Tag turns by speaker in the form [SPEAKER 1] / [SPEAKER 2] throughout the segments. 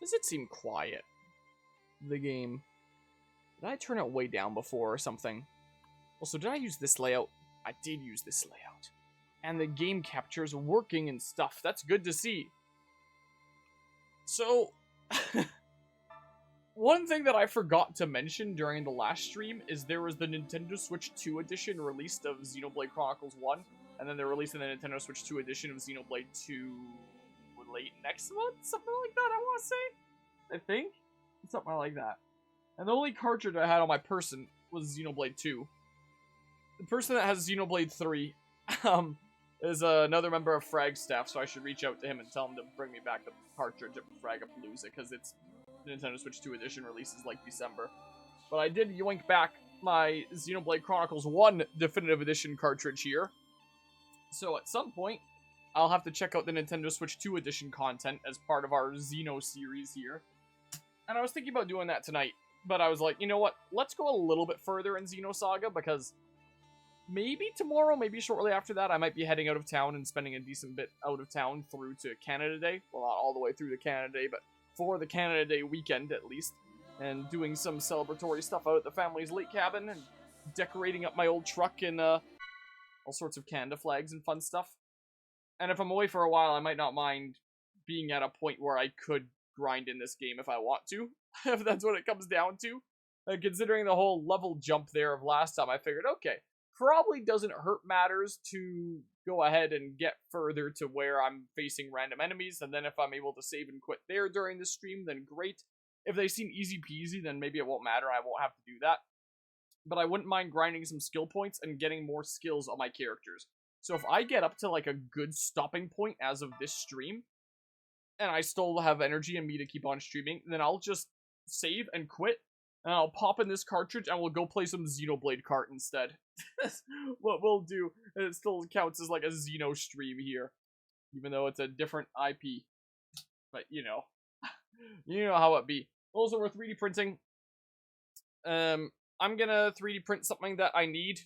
[SPEAKER 1] does it seem quiet? The game. Did I turn it way down before or something? Also, did I use this layout? I did use this layout. And the game capture's working and stuff. That's good to see. So, one thing that I forgot to mention during the last stream is there was the Nintendo Switch 2 edition released of Xenoblade Chronicles 1, and then they're releasing the Nintendo Switch 2 edition of Xenoblade 2 late next month? Something like that, I want to say? I think? Something like that. And the only cartridge I had on my person was Xenoblade 2. The person that has Xenoblade 3 is another member of Frag staff, so I should reach out to him and tell him to bring me back the cartridge at Fragapalooza, because it's Nintendo Switch 2 edition releases like December. But I did yoink back my Xenoblade Chronicles 1 Definitive Edition cartridge here. So at some point, I'll have to check out the Nintendo Switch 2 edition content as part of our Xeno series here. And I was thinking about doing that tonight, but I was like, you know what, let's go a little bit further in Xenosaga, because maybe tomorrow, maybe shortly after that, I might be heading out of town and spending a decent bit out of town through to Canada Day. Well, not all the way through to Canada Day, but for the Canada Day weekend at least. And doing some celebratory stuff out at the family's lake cabin and decorating up my old truck and all sorts of Canada flags and fun stuff. And if I'm away for a while, I might not mind being at a point where I could grind in this game if I want to, if that's what it comes down to. Considering the whole level jump there of last time, I figured, okay, probably doesn't hurt matters to go ahead and get further to where I'm facing random enemies, and then if I'm able to save and quit there during the stream, then great. If they seem easy peasy, then maybe it won't matter, I won't have to do that. But I wouldn't mind grinding some skill points and getting more skills on my characters. So if I get up to like a good stopping point as of this stream, and I still have energy in me to keep on streaming, then I'll just save and quit, and I'll pop in this cartridge, and we'll go play some Xenoblade Kart instead. That's what we'll do, and it still counts as like a Xeno stream here, even though it's a different IP. But, you know how it be. Also, we're 3D printing. I'm gonna 3D print something that I need.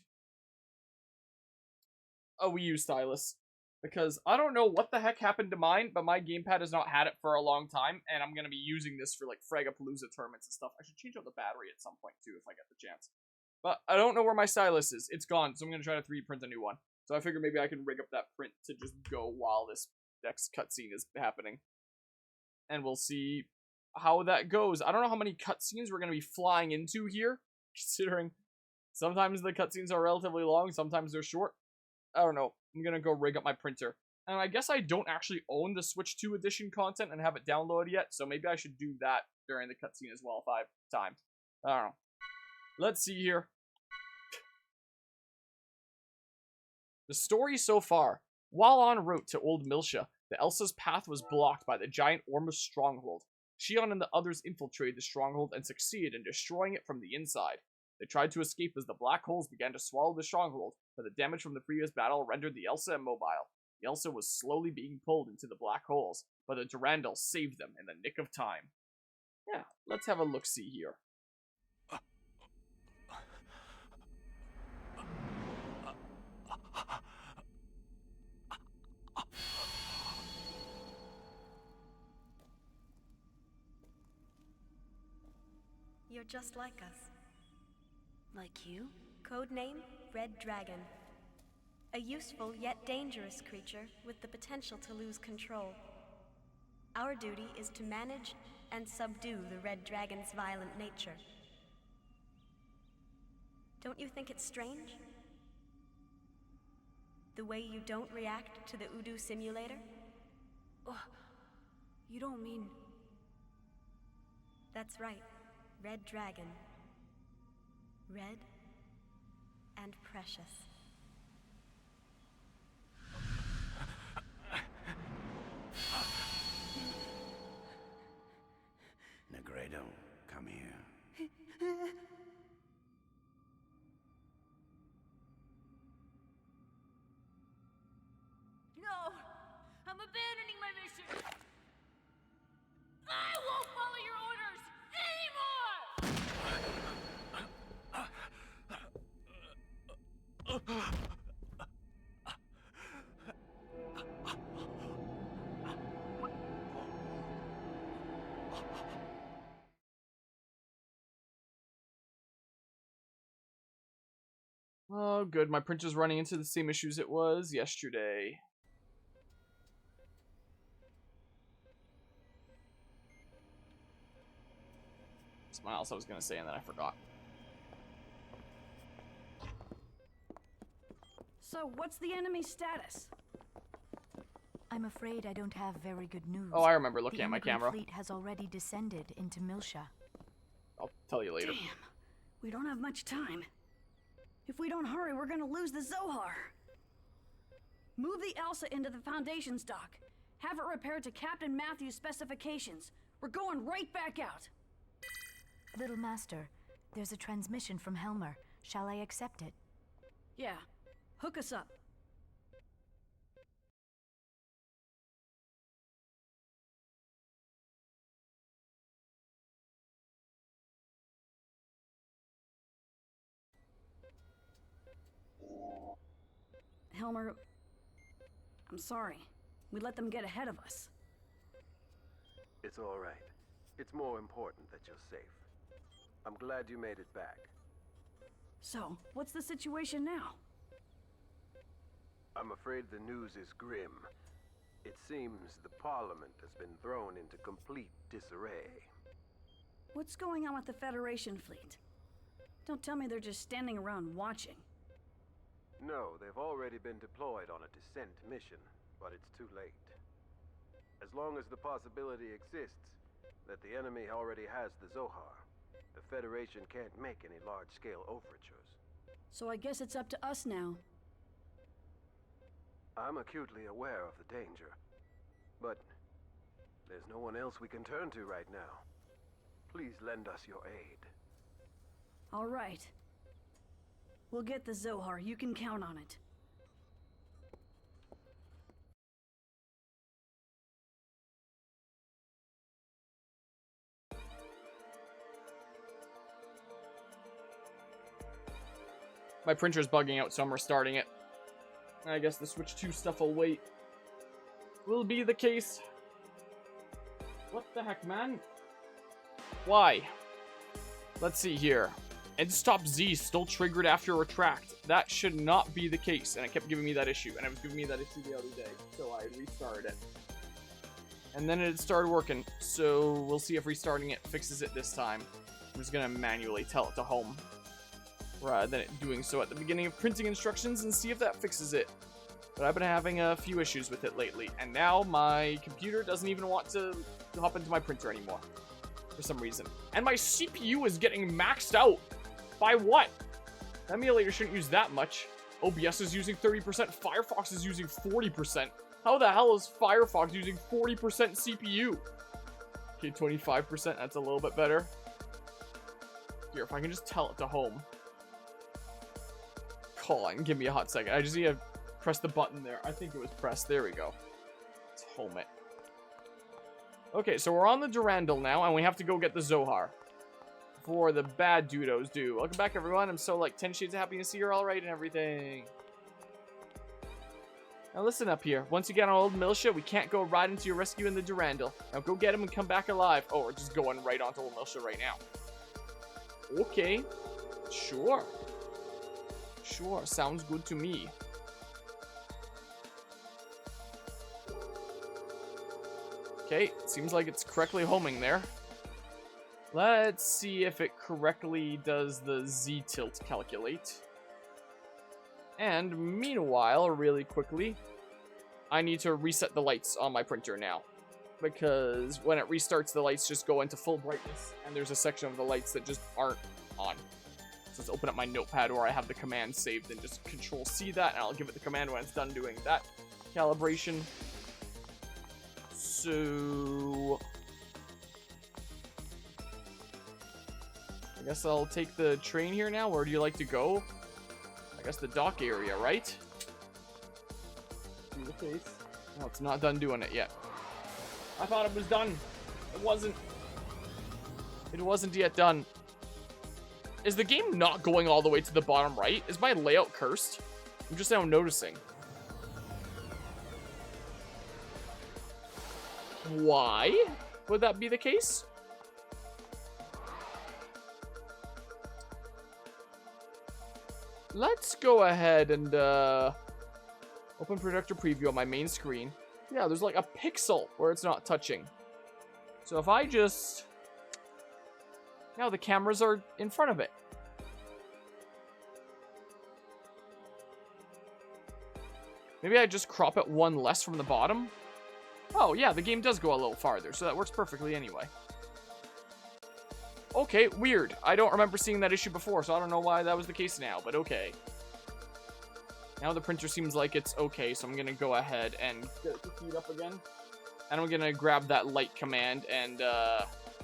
[SPEAKER 1] A Wii U stylus. Because I don't know what the heck happened to mine, but my gamepad has not had it for a long time, and I'm going to be using this for, like, Fragapalooza tournaments and stuff. I should change out the battery at some point, too, if I get the chance. But I don't know where my stylus is. It's gone, so I'm going to try to 3D print a new one. So I figure maybe I can rig up that print to just go while this next cutscene is happening. And we'll see how that goes. I don't know how many cutscenes we're going to be flying into here, considering sometimes the cutscenes are relatively long, sometimes they're short. I don't know. I'm gonna go rig up my printer. And I guess I don't actually own the Switch 2 edition content and have it downloaded yet, so maybe I should do that during the cutscene as well if I have time. I don't know. Let's see here. The story so far. While en route to Old Milsha, the Elsa's path was blocked by the giant Ormus stronghold. Shion and the others infiltrated the stronghold and succeeded in destroying it from the inside. They tried to escape as the black holes began to swallow the stronghold, but the damage from the previous battle rendered the Elsa immobile. The Elsa was slowly being pulled into the black holes, but the Durandal saved them in the nick of time. Yeah, let's have a look-see here.
[SPEAKER 2] You're just like us.
[SPEAKER 3] Like you?
[SPEAKER 2] Codename, Red Dragon. A useful yet dangerous creature with the potential to lose control. Our duty is to manage and subdue the Red Dragon's violent nature. Don't you think it's strange? The way you don't react to the Udu simulator?
[SPEAKER 3] You don't mean...
[SPEAKER 2] That's right. Red Dragon. Red and precious.
[SPEAKER 4] Negredo, come here.
[SPEAKER 3] No! I'm abandoning my mission! I won't follow your orders anymore!
[SPEAKER 1] Oh, good. My printer's running into the same issues it was yesterday. Something else I was gonna say and then I forgot.
[SPEAKER 5] So, what's the enemy status?
[SPEAKER 6] I'm afraid I don't have very good news.
[SPEAKER 1] Oh, I remember looking
[SPEAKER 6] the
[SPEAKER 1] at my
[SPEAKER 6] immigrant
[SPEAKER 1] camera.
[SPEAKER 6] fleet has already descended into Milsha.
[SPEAKER 1] I'll tell you later.
[SPEAKER 5] Damn, we don't have much time. If we don't hurry, we're gonna lose the Zohar. Move the Elsa into the Foundation's dock. Have it repaired to Captain Matthew's specifications. We're going right back out.
[SPEAKER 6] Little Master, there's a transmission from Helmer. Shall I accept it?
[SPEAKER 5] Yeah, hook us up. Helmer, I'm sorry. We let them get ahead of us.
[SPEAKER 7] It's all right. It's more important that you're safe. I'm glad you made it back.
[SPEAKER 5] So, what's the situation now?
[SPEAKER 7] I'm afraid the news is grim. It seems the Parliament has been thrown into complete disarray.
[SPEAKER 5] What's going on with the Federation fleet? Don't tell me they're just standing around watching.
[SPEAKER 7] No, they've already been deployed on a descent mission, but it's too late. As long as the possibility exists that the enemy already has the Zohar, the Federation can't make any large-scale overtures.
[SPEAKER 5] So I guess it's up to us now.
[SPEAKER 7] I'm acutely aware of the danger, but there's no one else we can turn to right now. Please lend us your aid.
[SPEAKER 5] All right. We'll get the Zohar, you can count on it.
[SPEAKER 1] My printer's bugging out, so I'm restarting it. I guess the Switch 2 stuff will wait. Will be the case. What the heck, man? Why? Let's see here. End stop Z still triggered after retract. That should not be the case, and it kept giving me that issue, and it was giving me that issue the other day, so I restarted it. And then it started working, so we'll see if restarting it fixes it this time. I'm just gonna manually tell it to home, rather than it doing so at the beginning of printing instructions, and see if that fixes it. But I've been having a few issues with it lately, and now my computer doesn't even want to hop into my printer anymore, for some reason. And my CPU is getting maxed out. By what? The emulator shouldn't use that much. OBS is using 30%, Firefox is using 40%. How the hell is Firefox using 40% CPU? Okay, 25%, that's a little bit better. Here, if I can just tell it to home. Hold on, give me a hot second. I just need to press the button there. I think it was pressed. There we go. Let's home it. Okay, so we're on the Durandal now, and we have to go get the Zohar before the bad dudos do. Welcome back, everyone. I'm so, like, 10 shades of happy to see you're all right and everything. Now, listen up here. Once you get on old Milsha, we can't go right into your rescue in the Durandal. Now, go get him and come back alive. Oh, we're just going right onto old Milsha right now. Okay. Sure. Sure. Sounds good to me. Okay. Seems like it's correctly homing there. Let's see if it correctly does the Z-tilt calculate. And meanwhile, really quickly, I need to reset the lights on my printer now. Because when it restarts, the lights just go into full brightness. And there's a section of the lights that just aren't on. So let's open up my notepad where I have the command saved and just Control-C that. And I'll give it the command when it's done doing that calibration. So I guess I'll take the train here now. Where do you like to go? I guess the dock area, right? In the case. No, it's not done doing it yet. I thought it was done. It wasn't. It wasn't yet done. Is the game not going all the way to the bottom right? Is my layout cursed? I'm just now noticing. Why would that be the case? let's go ahead and open projector preview on my main screen. Yeah, there's like a pixel where it's not touching. So if I just... Now the cameras are in front of it. Maybe I just crop it one less from the bottom? Oh, yeah, the game does go a little farther, so that works perfectly anyway. Okay, weird. I don't remember seeing that issue before, so I don't know why that was the case now, but okay. Now the printer seems like it's okay, so I'm going to go ahead and get it to heat up again. And I'm going to grab that light command, and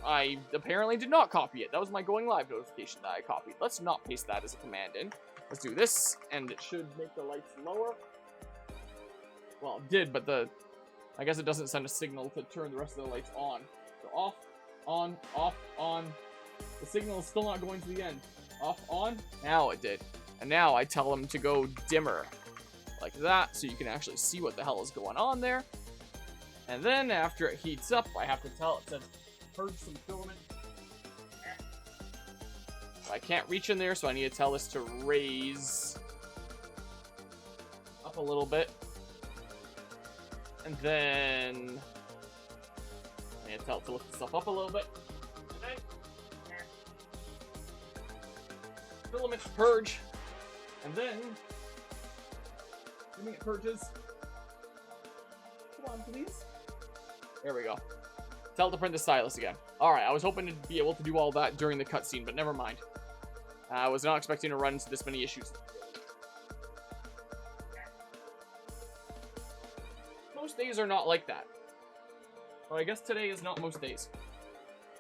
[SPEAKER 1] I apparently did not copy it. That was my going live notification that I copied. Let's not paste that as a command in. Let's do this, and it should make the lights lower. Well, it did, but I guess it doesn't send a signal to turn the rest of the lights on. So off, on, off, on. The signal is still not going to the end. Off, on. Now it did. And now I tell them to go dimmer. Like that, so you can actually see what the hell is going on there. And then after it heats up, I have to tell it to purge some filament. I can't reach in there, so I need to tell this to raise up a little bit. And then I need to tell it to lift itself up a little bit. And then filament purge. And then assuming it purges. Come on, please. There we go. Tell it to print the stylus again. Alright, I was hoping to be able to do all that during the cutscene, but never mind. I was not expecting to run into this many issues. Most days are not like that. Well, I guess today is not most days.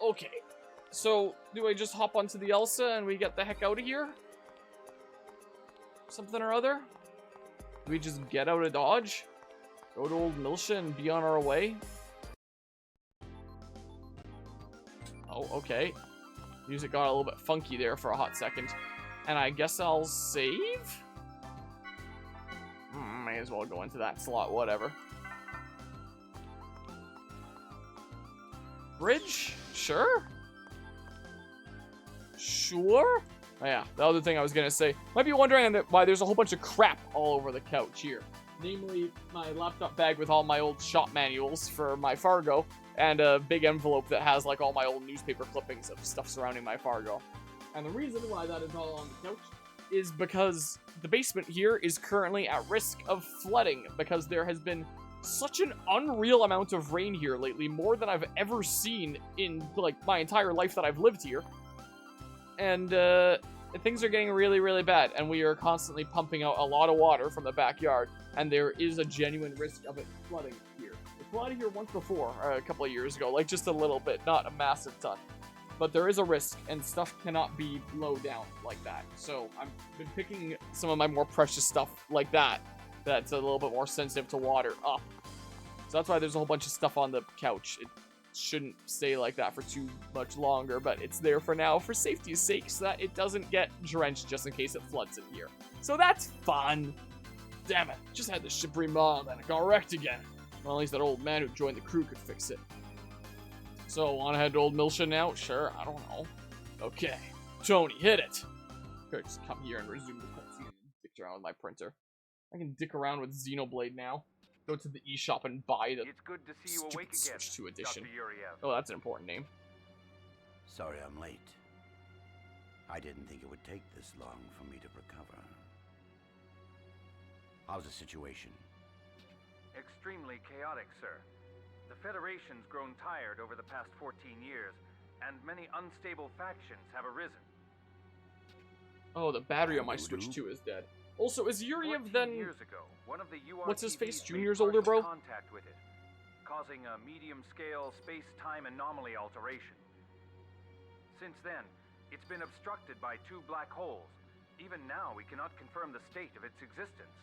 [SPEAKER 1] Okay. So, do I just hop onto the Elsa and we get the heck out of here? Something or other? Do we just get out of Dodge? Go to Old Milsha and be on our way? Oh, okay. Music got a little bit funky there for a hot second. And I guess I'll save? May as well go into that slot, whatever. Bridge? Sure? Sure? Oh yeah, the other thing I was gonna say. Might be wondering why there's a whole bunch of crap all over the couch here. Namely, my laptop bag with all my old shop manuals for my Fargo, and a big envelope that has like all my old newspaper clippings of stuff surrounding my Fargo. And the reason why that is all on the couch is because the basement here is currently at risk of flooding because there has been such an unreal amount of rain here lately, more than I've ever seen in like my entire life that I've lived here. And things are getting really, really bad, and we are constantly pumping out a lot of water from the backyard, and there is a genuine risk of it flooding here. It flooded here once before, a couple of years ago, like just a little bit, not a massive ton. But there is a risk, and stuff cannot be low down like that. So I've been picking some of my more precious stuff like that, that's a little bit more sensitive to water, up. So that's why there's a whole bunch of stuff on the couch. It shouldn't stay like that for too much longer, but it's there for now for safety's sake so that it doesn't get drenched just in case it floods in here. So that's fun. Damn it, just had the ship remodeled and it got wrecked again. Well, at least that old man who joined the crew could fix it. So, on ahead to Old Milsha now? Sure, I don't know. Okay, Tony, hit it. Could just come here and resume the cutscene and dick around with my printer. I can dick around with Xenoblade now. Go to the eShop and buy the
[SPEAKER 7] It's good to see you awake again,
[SPEAKER 1] Switch 2 edition.
[SPEAKER 7] Dr. Yuriev.
[SPEAKER 1] Oh, that's an important name.
[SPEAKER 4] Sorry I'm late. I didn't think it would take this long for me to recover. How's the situation?
[SPEAKER 7] Extremely chaotic, sir. The Federation's grown tired over the past 14 years, and many unstable factions have arisen.
[SPEAKER 1] Oh, the battery on my Switch 2 is dead. Also, is Yuriev then...
[SPEAKER 7] years ago, one of the
[SPEAKER 1] what's his face?
[SPEAKER 7] URTVs
[SPEAKER 1] Junior's
[SPEAKER 7] made
[SPEAKER 1] older bro?
[SPEAKER 7] partial contact with it, causing a medium-scale space-time anomaly alteration. Since then, it's been obstructed by 2 black holes. Even now, we cannot confirm the state of its existence.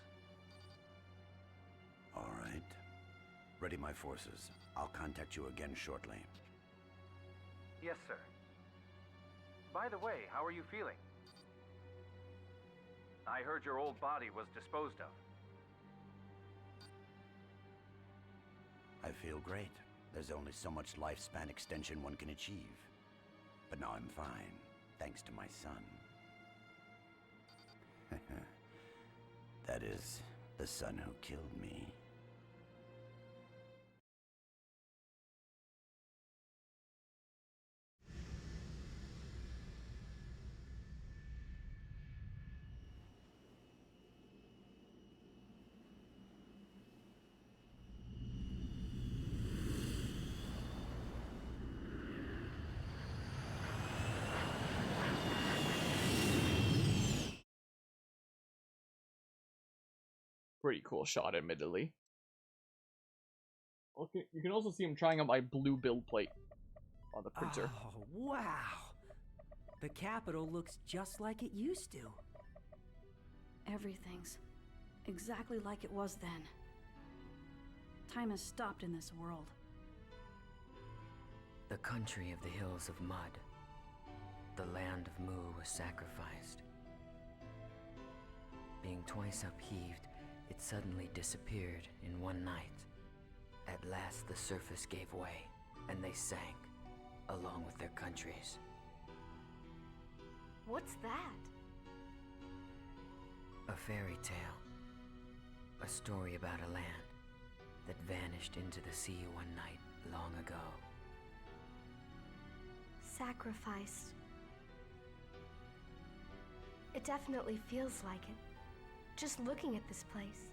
[SPEAKER 4] All right. Ready my forces. I'll contact you again shortly.
[SPEAKER 7] Yes, sir. By the way, how are you feeling? I heard your old body was disposed of.
[SPEAKER 4] I feel great. There's only so much lifespan extension one can achieve. But now I'm fine, thanks to my son. That is the son who killed me.
[SPEAKER 1] Pretty cool shot, admittedly. Okay, you can also see him trying out my blue build plate on the printer.
[SPEAKER 8] Oh, wow. The capital looks just like it used to.
[SPEAKER 5] Everything's exactly like it was then. Time has stopped in this world.
[SPEAKER 9] The country of the hills of mud. The land of Mu was sacrificed. Being twice upheaved, it suddenly disappeared in one night. At last the surface gave way, and they sank, along with their countries.
[SPEAKER 2] What's that?
[SPEAKER 9] A fairy tale. A story about a land that vanished into the sea one night long ago.
[SPEAKER 2] Sacrificed. It definitely feels like it. Just looking at this place.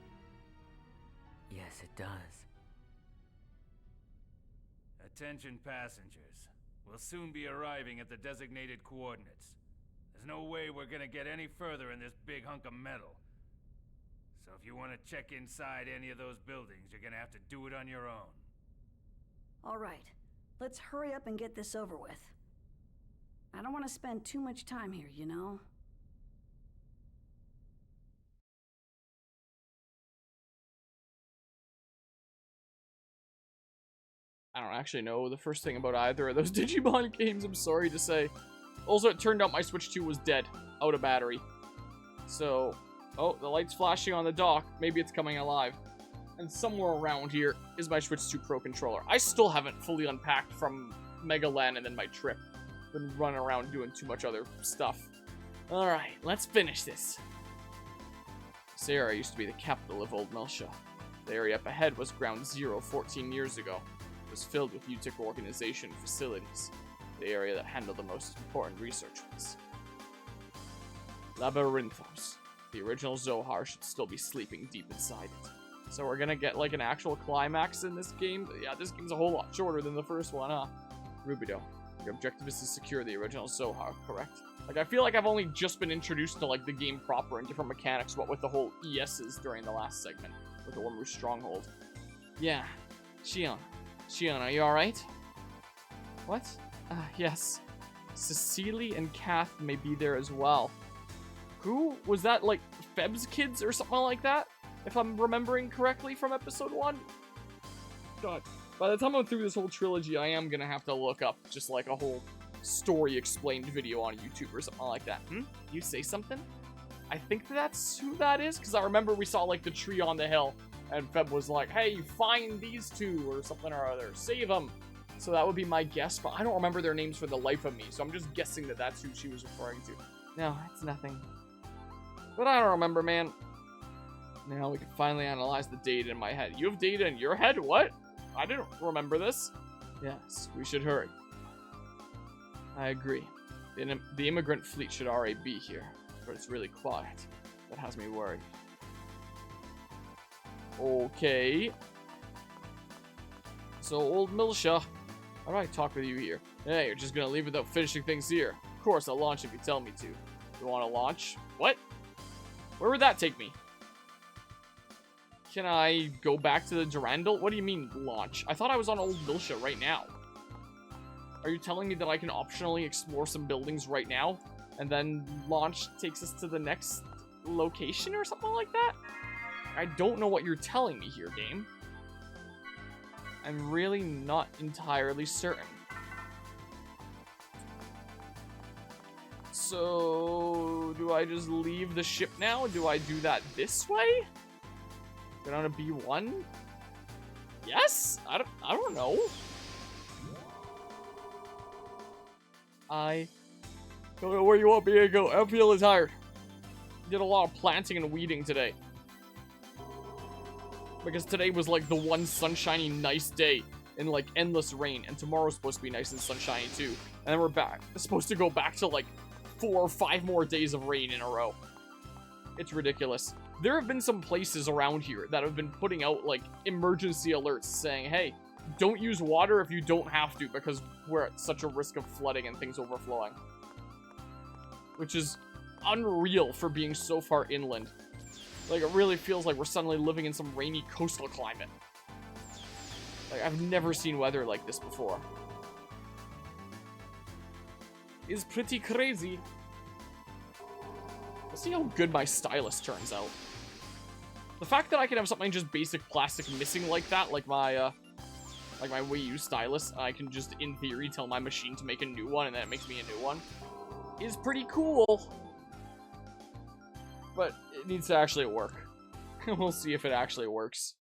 [SPEAKER 9] Yes, it does.
[SPEAKER 10] Attention passengers. We'll soon be arriving at the designated coordinates. There's no way we're gonna get any further in this big hunk of metal. So if you want to check inside any of those buildings, you're gonna have to do it on your own.
[SPEAKER 5] All right, let's hurry up and get this over with. I don't want to spend too much time here, you know?
[SPEAKER 1] I don't actually know the first thing about either of those Digimon games, I'm sorry to say. Also, it turned out my Switch 2 was dead, out of battery. So, oh, the light's flashing on the dock. Maybe it's coming alive. And somewhere around here is my Switch 2 Pro controller. I still haven't fully unpacked from Mega Land and then my trip. Been running around doing too much other stuff. Alright, let's finish this. This area used to be the capital of Old Melcha. The area up ahead was Ground Zero 14 years ago. It was filled with UTIC organization facilities. The area that handled the most important research was Labyrinthos. The original Zohar should still be sleeping deep inside it. So we're gonna get like an actual climax in this game. Yeah, this game's a whole lot shorter than the first one, huh? Rubido, your objective is to secure the original Zohar, correct? Like, I feel like I've only just been introduced to like the game proper and different mechanics, what with the whole ESs during the last segment with the Wormroost Stronghold. Yeah, Shion, are you alright? What? Yes. Cecily and Kath may be there as well. Who? Was that, like, Feb's kids or something like that? If I'm remembering correctly from episode 1? God. By the time I'm through this whole trilogy, I am gonna have to look up just, like, a whole story explained video on YouTube or something like that. You say something? I think that's who that is, because I remember we saw, like, the tree on the hill, and Feb was like, hey, find these two, or something or other. Save them. So that would be my guess, but I don't remember their names for the life of me, so I'm just guessing that that's who she was referring to. No, it's nothing. But I don't remember, man. Now we can finally analyze the data in my head. You have data in your head? What? I didn't remember this. Yes, we should hurry. I agree. The immigrant fleet should already be here, but it's really quiet. That has me worried. Okay. So, Old Melcha. Alright, talk with you here. Hey, you're just gonna leave without finishing things here. Of course, I'll launch if you tell me to. You wanna launch? What? Where would that take me? Can I go back to the Durandal? What do you mean, launch? I thought I was on Old Melcha right now. Are you telling me that I can optionally explore some buildings right now? And then launch takes us to the next location or something like that? I don't know what you're telling me here, game. I'm really not entirely certain. So, do I just leave the ship now? Do I do that this way? Get on a B1? Yes? I don't know. I don't know where you want me to go. I'm feeling tired. did a lot of planting and weeding today. Because today was like the one sunshiny, nice day in like endless rain, and tomorrow's supposed to be nice and sunshiny too. And then we're back. It's supposed to go back to like 4 or 5 more days of rain in a row. It's ridiculous. There have been some places around here that have been putting out like emergency alerts saying, hey, don't use water if you don't have to because we're at such a risk of flooding and things overflowing. Which is unreal for being so far inland. Like, it really feels like we're suddenly living in some rainy coastal climate. Like, I've never seen weather like this before. It's pretty crazy. Let's see how good my stylus turns out. The fact that I can have something just basic plastic missing like that, like my Wii U stylus, I can just, in theory, tell my machine to make a new one, and then it makes me a new one, is pretty cool. But it needs to actually work. We'll see if it actually works.